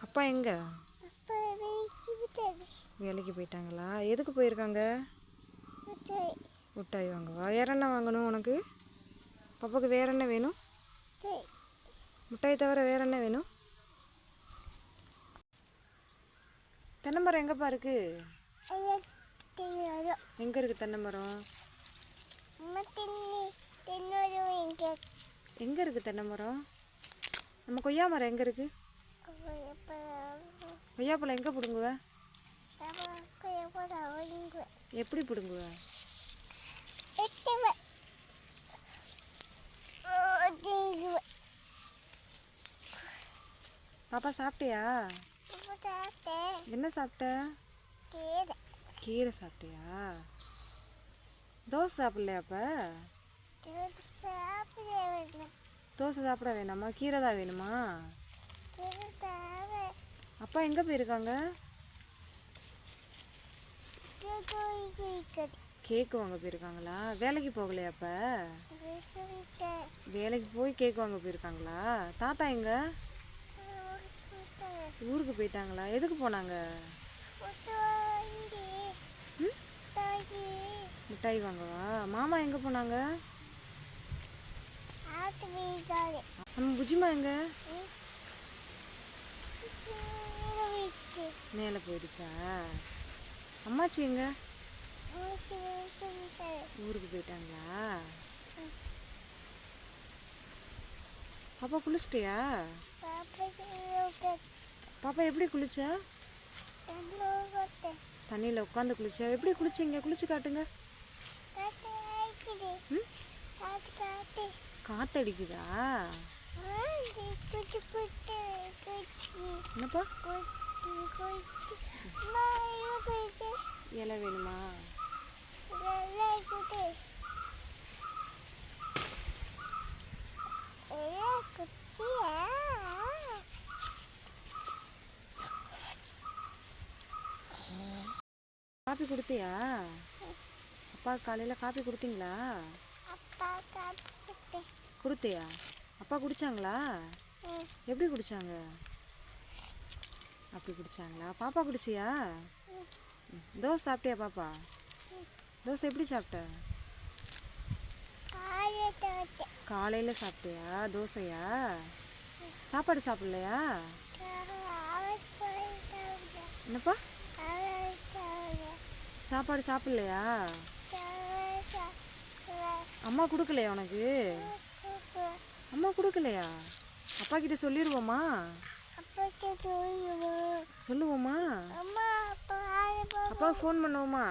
அப்பா எங்க? அப்பா வேலைக்கு போயிட்டாங்களா? எதுக்கு போயிருக்காங்க? மிட்டாய் வாங்கவா? வேற என்ன வாங்கணும் உனக்கு? பாப்பாவுக்கு வேற என்ன வேணும்? மிட்டாய் தவிர வேற என்ன வேணும்? தென்னை மரம் எங்கப்பா இருக்கு? எங்க இருக்கு தென்னை மரம்? எங்க இருக்கு தென்னை மரம்? நம்ம கொய்யா மரம் எங்க இருக்கு? கொய்யாப்பழம் எங்க பிடுங்குவ? எப்படி பிடுங்குவ? பாப்பா சாப்பிட்டியா? என்ன சாப்பிட்ட? கீரை சாப்பிட்டியா? தோசை சாப்பிடலையா? அப்ப தோசை சாப்பிட வேணாமா? கீரை தான் வேணுமா? அப்பா எங்க போயிருக்காங்க? கேக்கு வாங்க போயிருக்காங்களா? வேலைக்கு போகலையா? அப்ப வேலைக்கு போய் கேக்கு வாங்க போயிருக்காங்களா? தாத்தா எங்க? ஊருக்கு போயிட்டாங்களா? எதுக்கு போனாங்க? மிட்டாய் வாங்கவா? மாமா எங்க போனாங்க? நம்ம புஜிமா எங்க? மேலே போயிடுச்சா? அம்மாச்சி எங்க? ஊருக்கு போயிட்டாங்களா? பாப்பா குளிச்சிட்டியா? பாப்பா எப்படி குளிச்சா? தண்ணியில் உட்காந்து குளிச்சா? எப்படி குளிச்சிங்க? குளிச்சு காட்டுங்க. காத்தடிக்குதா? என்னப்பா? இலை வேணுமா? காப்பி கொடுத்தியா? அப்பா காலையில் காப்பி கொடுத்தீங்களா? கொடுத்தியா? அப்பா குடிச்சாங்களா? எப்படி குடிச்சாங்க? அப்படி குடிச்சாங்களா? பாப்பா குடிச்சியா? தோசை சாப்பிட்டியா பாப்பா? தோசை எப்படி சாப்பிட்ட? காலையில் சாப்பிட்டியா தோசையா? சாப்பாடு சாப்பிடலையா? என்னப்பா? சாப்பாடு சாப்பிடலையா? அம்மா கொடுக்கலையா உனக்கு? அம்மா கொடுக்கலையா? அப்பா கிட்ட சொல்லிடுவோமா? சொல்லுவோமா? அப்பாவுக்கு ஃபோன் பண்ணுவோமா?